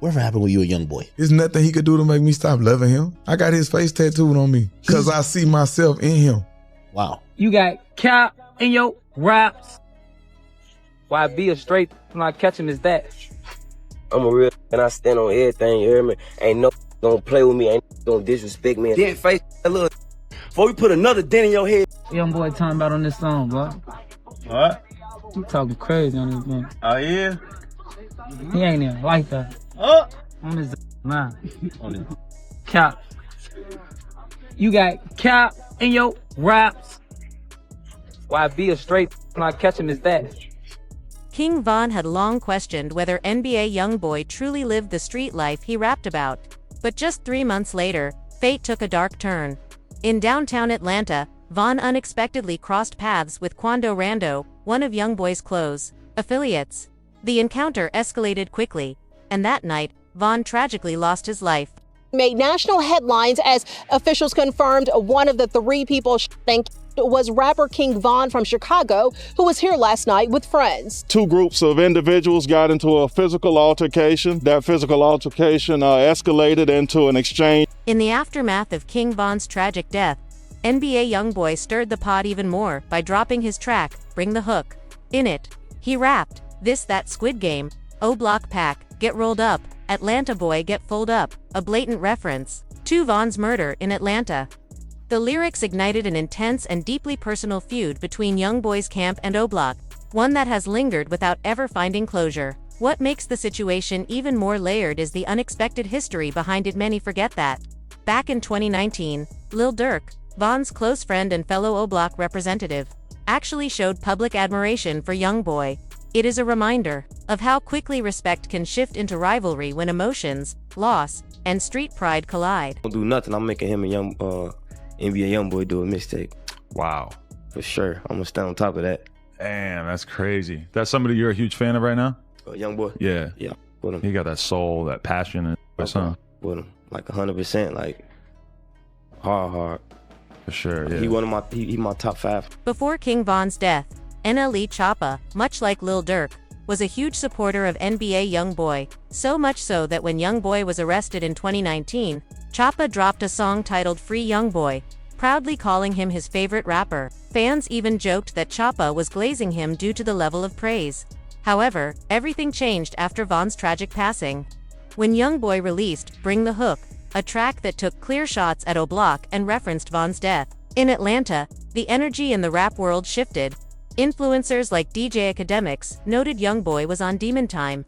Whatever happened when you were a young boy? There's nothing he could do to make me stop loving him. I got his face tattooed on me because I see myself in him. Wow. You got cap in your raps. Why be a straight when I catch him is that? I'm a real and I stand on everything, you hear me? Ain't no gonna play with me, ain't gonna disrespect me. Then face that little before we put another dent in your head. Young boy talking about on this song, bro. What? You talking crazy on this man. Oh, yeah? He ain't even like that. Oh! On this man. Cap. You got cap in your raps. Why be a straight when I catch him is that? King Von had long questioned whether NBA YoungBoy truly lived the street life he rapped about. But just 3 months later, fate took a dark turn. In downtown Atlanta, Von unexpectedly crossed paths with Quando Rando, one of YoungBoy's close affiliates. The encounter escalated quickly, and that night, Von tragically lost his life. Made national headlines as officials confirmed one of the 3 people shot was rapper King Von from Chicago, who was here last night with friends. 2 groups of individuals got into a physical altercation. That physical altercation escalated into an exchange. In the aftermath of King Von's tragic death, NBA YoungBoy stirred the pot even more by dropping his track, Bring the Hook. In it, he rapped, "This that Squid Game, O Block Pack, get rolled up, Atlanta boy get fold up," a blatant reference to Von's murder in Atlanta. The lyrics ignited an intense and deeply personal feud between YoungBoy's camp and O Block, one that has lingered without ever finding closure. What makes the situation even more layered is the unexpected history behind it. Many forget that. Back in 2019, Lil Durk, Von's close friend and fellow O Block representative, actually showed public admiration for YoungBoy. It is a reminder of how quickly respect can shift into rivalry when emotions, loss, and street pride collide. Don't do nothing, I'm making him a NBA YoungBoy do a mixtape. Wow. For sure, I'm gonna stand on top of that. Damn, that's crazy. That's somebody you're a huge fan of right now? YoungBoy? Yeah. Yeah, with him. He got that soul, that passion, and huh? With him, like 100%, like hard. For sure, yeah. He my top 5. Before King Von's death, NLE Choppa, much like Lil Durk, was a huge supporter of NBA YoungBoy, so much so that when YoungBoy was arrested in 2019, Choppa dropped a song titled Free YoungBoy, proudly calling him his favorite rapper. Fans even joked that Choppa was glazing him due to the level of praise. However, everything changed after Von's tragic passing. When YoungBoy released Bring the Hook, a track that took clear shots at O Block and referenced Von's death. In Atlanta, the energy in the rap world shifted. Influencers like DJ Academics noted YoungBoy was on demon time,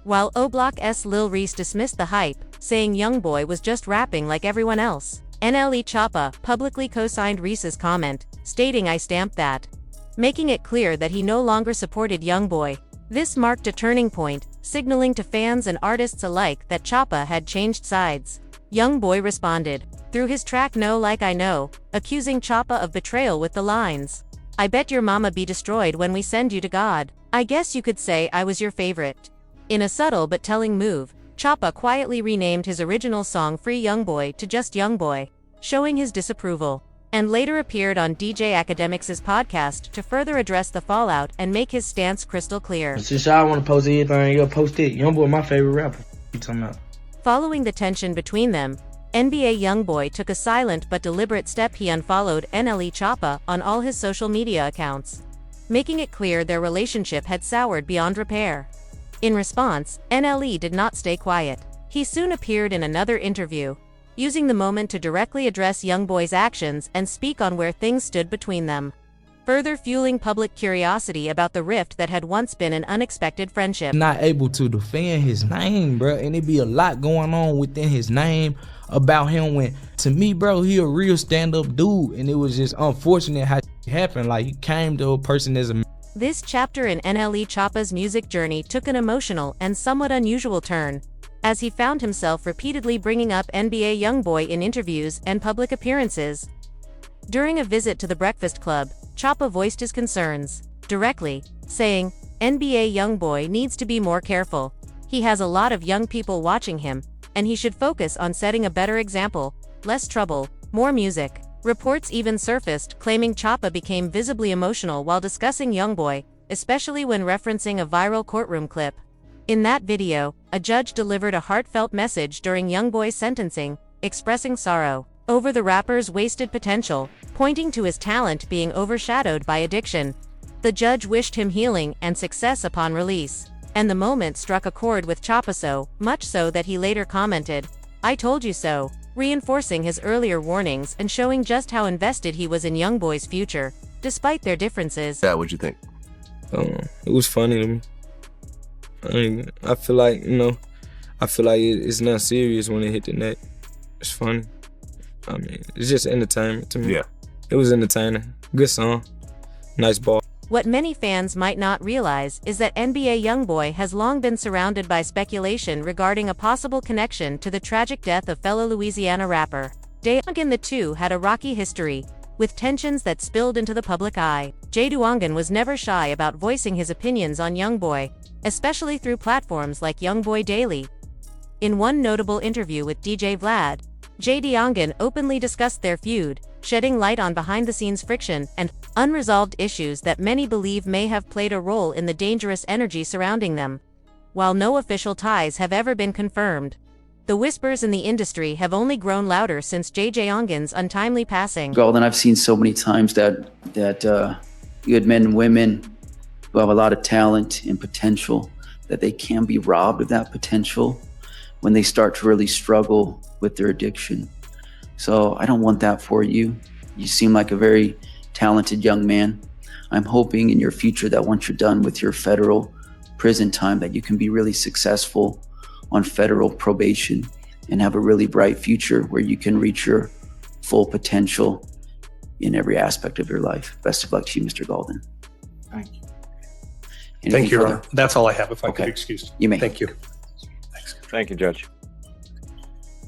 while O Block's Lil Reese dismissed the hype, saying YoungBoy was just rapping like everyone else. NLE Choppa publicly co-signed Reese's comment, stating "I stamped that," making it clear that he no longer supported YoungBoy. This marked a turning point, signaling to fans and artists alike that Choppa had changed sides. YoungBoy responded through his track No Like I Know, accusing Choppa of betrayal with the lines, "I bet your mama be destroyed when we send you to God. I guess you could say I was your favorite." In a subtle but telling move, Choppa quietly renamed his original song Free YoungBoy to just YoungBoy, showing his disapproval, and later appeared on DJ Academics' podcast to further address the fallout and make his stance crystal clear. Since y'all want to post anything, you'll post it. YoungBoy my favorite rapper. You talking about? Following the tension between them, NBA YoungBoy took a silent but deliberate step. He unfollowed NLE Choppa on all his social media accounts, making it clear their relationship had soured beyond repair. In response, NLE did not stay quiet. He soon appeared in another interview, using the moment to directly address YoungBoy's actions and speak on where things stood between them, further fueling public curiosity about the rift that had once been an unexpected friendship. Not able to defend his name, bro, and it be a lot going on within his name about him. When, to me, bro, he a real stand-up dude, and it was just unfortunate how it happened. Like, he came to a person as a... This chapter in NLE Choppa's music journey took an emotional and somewhat unusual turn, as he found himself repeatedly bringing up NBA YoungBoy in interviews and public appearances. During a visit to the Breakfast Club, Choppa voiced his concerns directly, saying, "NBA YoungBoy needs to be more careful. He has a lot of young people watching him, and he should focus on setting a better example, less trouble, more music." Reports even surfaced claiming Choppa became visibly emotional while discussing YoungBoy, especially when referencing a viral courtroom clip. In that video, a judge delivered a heartfelt message during YoungBoy's sentencing, expressing sorrow over the rapper's wasted potential, pointing to his talent being overshadowed by addiction. The judge wished him healing and success upon release, and the moment struck a chord with Choppa, so much so that he later commented, "I told you so," reinforcing his earlier warnings and showing just how invested he was in YoungBoy's future, despite their differences. What'd you think? It was funny to me. I feel like, it's not serious when it hit the net. It's funny. It's just entertainment to me. Yeah. It was entertaining. Good song. Nice ball. What many fans might not realize is that NBA YoungBoy has long been surrounded by speculation regarding a possible connection to the tragic death of fellow Louisiana rapper JayDaYoungan. The two had a rocky history, with tensions that spilled into the public eye. JayDaYoungan was never shy about voicing his opinions on YoungBoy, especially through platforms like YoungBoy Daily. In one notable interview with DJ Vlad, JayDaYoungan openly discussed their feud, shedding light on behind-the-scenes friction and unresolved issues that many believe may have played a role in the dangerous energy surrounding them. While no official ties have ever been confirmed, the whispers in the industry have only grown louder since JayDaYoungan's untimely passing. Golden, I've seen so many times that good men and women who have a lot of talent and potential, that they can be robbed of that potential when they start to really struggle with their addiction. So I don't want that for you. You seem like a very talented young man. I'm hoping in your future that once you're done with your federal prison time, that you can be really successful on federal probation and have a really bright future where you can reach your full potential in every aspect of your life. Best of luck to you, Mr. Golden. Thank you. Anything Thank you, Your further? Honor. That's all I have, if I Okay. could be excused. You may. Thank you. Thank you, Judge.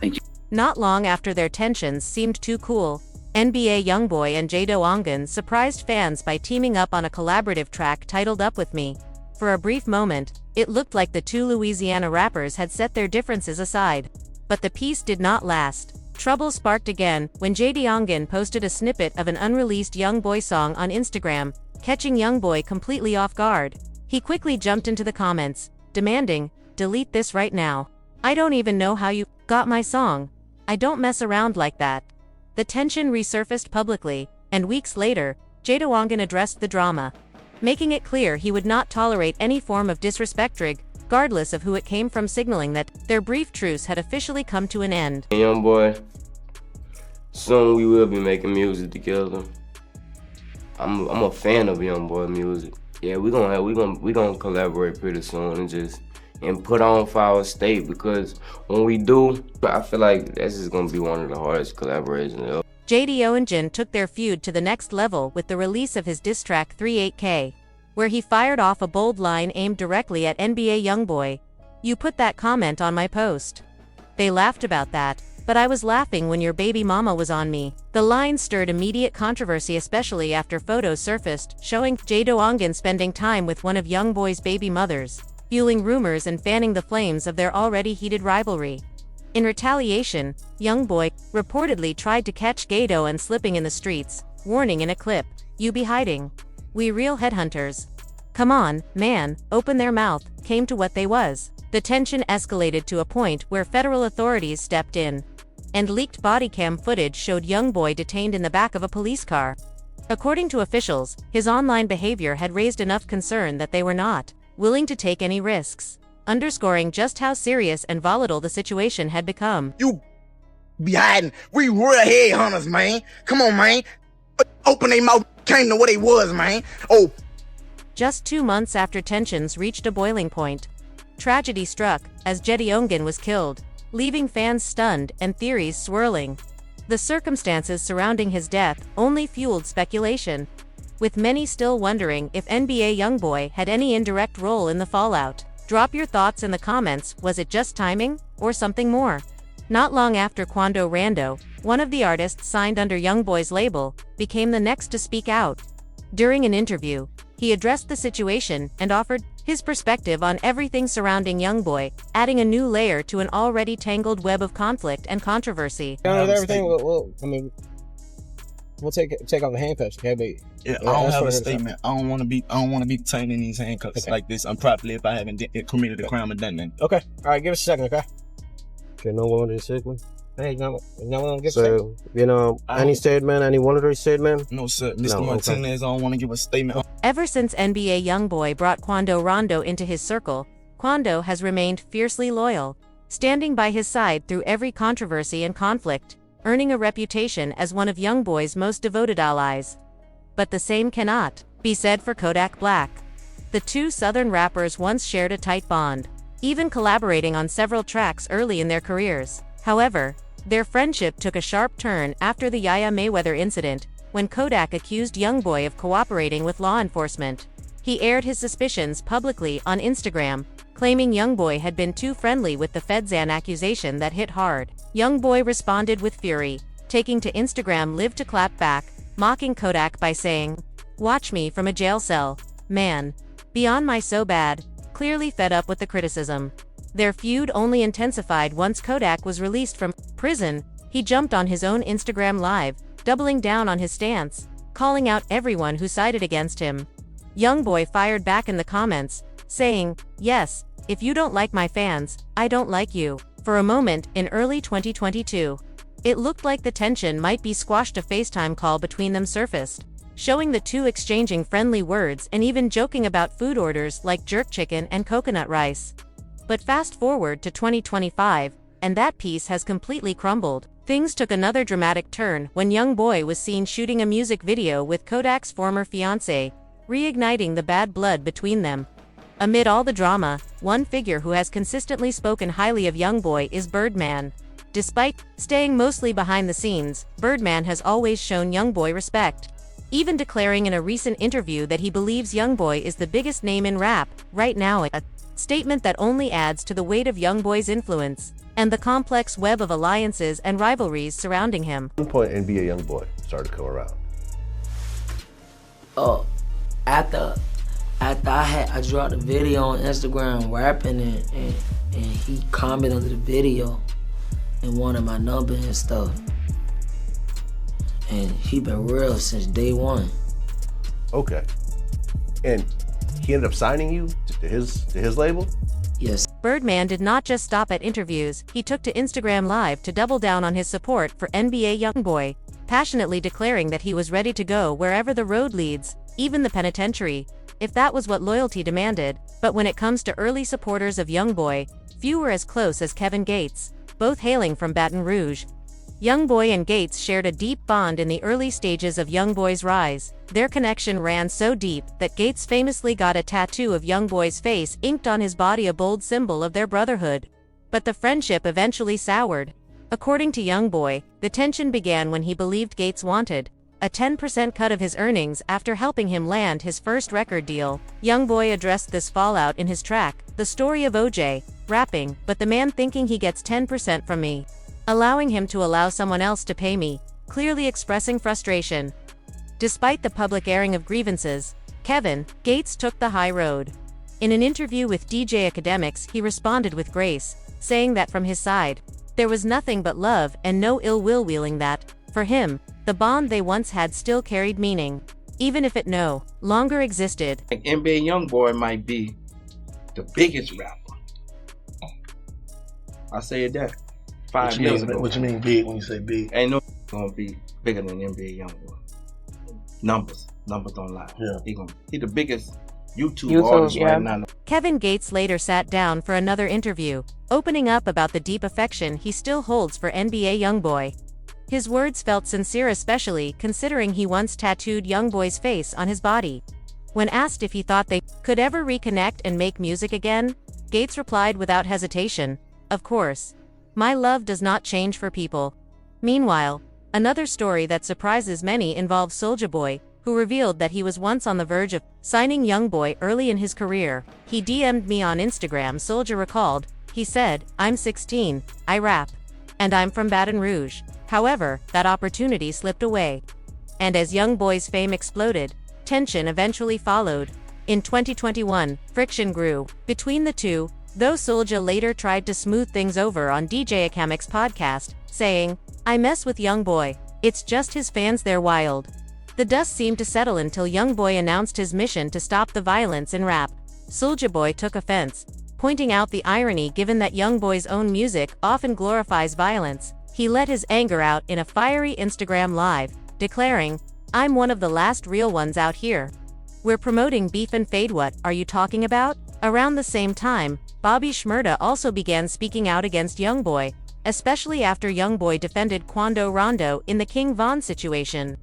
Thank you. Not long after their tensions seemed too cool, NBA YoungBoy and JayDaYoungan surprised fans by teaming up on a collaborative track titled Up With Me. For a brief moment, it looked like the two Louisiana rappers had set their differences aside. But the peace did not last. Trouble sparked again when JayDaYoungan posted a snippet of an unreleased YoungBoy song on Instagram, catching YoungBoy completely off guard. He quickly jumped into the comments, demanding, "Delete this right now. I don't even know how you got my song. I don't mess around like that." The tension resurfaced publicly, and weeks later, JayDaYoungan addressed the drama, making it clear he would not tolerate any form of disrespect, regardless of who it came from, signaling that their brief truce had officially come to an end. YoungBoy, soon we will be making music together. I'm a fan of YoungBoy music. Yeah, we gonna collaborate pretty soon and put on for our state, because when we do, I feel like this is gonna be one of the hardest collaborations ever. JayDaYoungan took their feud to the next level with the release of his diss track 38K, where he fired off a bold line aimed directly at NBA YoungBoy. "You put that comment on my post. They laughed about that, but I was laughing when your baby mama was on me." The line stirred immediate controversy, especially after photos surfaced showing JayDaYoungan spending time with one of YoungBoy's baby mothers, fueling rumors and fanning the flames of their already heated rivalry. In retaliation, YoungBoy reportedly tried to catch JayDaYoungan slipping in the streets, warning in a clip, "You be hiding. We real headhunters. Come on, man, open their mouth," came to what they was. The tension escalated to a point where federal authorities stepped in, and leaked body cam footage showed YoungBoy detained in the back of a police car. According to officials, his online behavior had raised enough concern that they were not willing to take any risks, underscoring just how serious and volatile the situation had become. "You be hiding. We real headhunters, man. Come on, man. Open their mouth. Came to what they was, man. Oh." Just 2 months after tensions reached a boiling point, tragedy struck as JayDaYoungan was killed, leaving fans stunned and theories swirling. The circumstances surrounding his death only fueled speculation, with many still wondering if NBA YoungBoy had any indirect role in the fallout. Drop your thoughts in the comments. Was it just timing, or something more? Not long after Quando Rando, one of the artists signed under YoungBoy's label, became the next to speak out. During an interview, he addressed the situation and offered his perspective on everything surrounding YoungBoy, adding a new layer to an already tangled web of conflict and controversy. Everything, well, I mean, we'll take off the handcuffs, okay? But yeah, I don't have a statement. I don't want to be detained in these handcuffs like this improperly if I haven't committed a crime or done nothing. Okay. All right, give us a second, okay? Okay, no one is statement. Hey, no one gets so, any statement, any voluntary statement? No, sir. Mr. Martinez, I don't want to give a statement. Ever since NBA YoungBoy brought Quando Rondo into his circle, Quando has remained fiercely loyal, standing by his side through every controversy and conflict, earning a reputation as one of YoungBoy's most devoted allies. But the same cannot be said for Kodak Black. The two Southern rappers once shared a tight bond, even collaborating on several tracks early in their careers. However, their friendship took a sharp turn after the Yaya Mayweather incident, when Kodak accused YoungBoy of cooperating with law enforcement. He aired his suspicions publicly on Instagram, claiming YoungBoy had been too friendly with the Feuds accusation that hit hard. YoungBoy responded with fury, taking to Instagram Live to clap back, mocking Kodak by saying, "Watch me from a jail cell, man. Beyond my so bad," clearly fed up with the criticism. Their feud only intensified once Kodak was released from prison. He jumped on his own Instagram Live, doubling down on his stance, calling out everyone who sided against him. YoungBoy fired back in the comments, saying, "Yes, if you don't like my fans, I don't like you." For a moment, in early 2022, it looked like the tension might be squashed. A FaceTime call between them surfaced, showing the two exchanging friendly words and even joking about food orders like jerk chicken and coconut rice. But fast forward to 2025, and that piece has completely crumbled. Things took another dramatic turn when YoungBoy was seen shooting a music video with Kodak's former fiancée, reigniting the bad blood between them. Amid all the drama, one figure who has consistently spoken highly of YoungBoy is Birdman. Despite staying mostly behind the scenes, Birdman has always shown YoungBoy respect, even declaring in a recent interview that he believes YoungBoy is the biggest name in rap right now, a statement that only adds to the weight of YoungBoy's influence and the complex web of alliances and rivalries surrounding him. At one point, NBA YoungBoy started to come around. After I dropped a video on Instagram rapping and he commented under the video and wanted my number and stuff. And he been real since day one. Okay. And he ended up signing you to his label? Yes. Birdman did not just stop at interviews, he took to Instagram Live to double down on his support for NBA YoungBoy, passionately declaring that he was ready to go wherever the road leads, even the penitentiary, if that was what loyalty demanded. But when it comes to early supporters of YoungBoy, few were as close as Kevin Gates, both hailing from Baton Rouge. YoungBoy and Gates shared a deep bond in the early stages of YoungBoy's rise. Their connection ran so deep that Gates famously got a tattoo of YoungBoy's face inked on his body, a bold symbol of their brotherhood. But the friendship eventually soured. According to YoungBoy, the tension began when he believed Gates wanted a 10% cut of his earnings after helping him land his first record deal. YoungBoy addressed this fallout in his track, The Story of OJ, rapping, "But the man thinking he gets 10% from me, allowing him to allow someone else to pay me," clearly expressing frustration. Despite the public airing of grievances, Kevin Gates took the high road. In an interview with DJ Academics, he responded with grace, saying that from his side, there was nothing but love and no ill will, wheeling that, for him, the bond they once had still carried meaning, even if it no longer existed. NBA YoungBoy might be the biggest rapper. I said that 5 years ago. What you mean big when you say big? Ain't no gonna be bigger than NBA YoungBoy. Numbers don't lie. Yeah. He the biggest YouTube artist right now. Kevin Gates later sat down for another interview, opening up about the deep affection he still holds for NBA YoungBoy. His words felt sincere, especially considering he once tattooed YoungBoy's face on his body. When asked if he thought they could ever reconnect and make music again, Gates replied without hesitation, "Of course. My love does not change for people." Meanwhile, another story that surprises many involves Soulja Boy, who revealed that he was once on the verge of signing YoungBoy early in his career. "He DM'd me on Instagram," Soulja recalled. He said, "I'm 16, I rap, and I'm from Baton Rouge." However, that opportunity slipped away. And as YoungBoy's fame exploded, tension eventually followed. In 2021, friction grew between the two, though Soulja later tried to smooth things over on DJ Academics' podcast, saying, "I mess with YoungBoy, It's just his fans, they're wild. The dust seemed to settle until YoungBoy announced his mission to stop the violence in rap. Soulja Boy took offense, pointing out the irony given that YoungBoy's own music often glorifies violence. He let his anger out in a fiery Instagram live, declaring, "I'm one of the last real ones out here. We're promoting beef and fade, what are you talking about?" Around the same time, Bobby Shmurda also began speaking out against YoungBoy, especially after YoungBoy defended Quando Rondo in the King Von situation.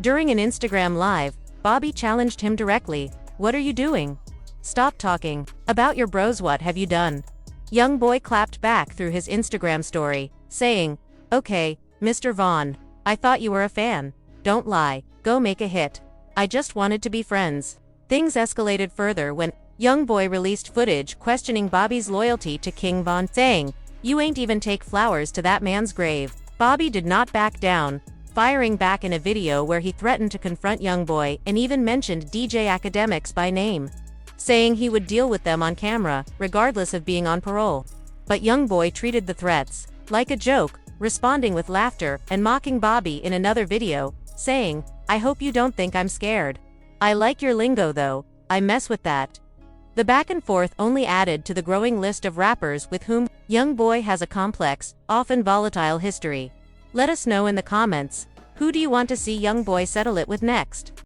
During an Instagram live, Bobby challenged him directly, "What are you doing? Stop talking about your bros, what have you done?" YoungBoy clapped back through his Instagram story, saying, "Okay, Mr. Von, I thought you were a fan. Don't lie, go make a hit. I just wanted to be friends." Things escalated further when YoungBoy released footage questioning Bobby's loyalty to King Von, saying, "You ain't even take flowers to that man's grave." Bobby did not back down, firing back in a video where he threatened to confront YoungBoy and even mentioned DJ Academics by name, saying he would deal with them on camera, regardless of being on parole. But YoungBoy treated the threats like a joke, responding with laughter and mocking Bobby in another video, saying, "I hope you don't think I'm scared. I like your lingo though, I mess with that." The back and forth only added to the growing list of rappers with whom YoungBoy has a complex, often volatile history. Let us know in the comments, who do you want to see YoungBoy settle it with next?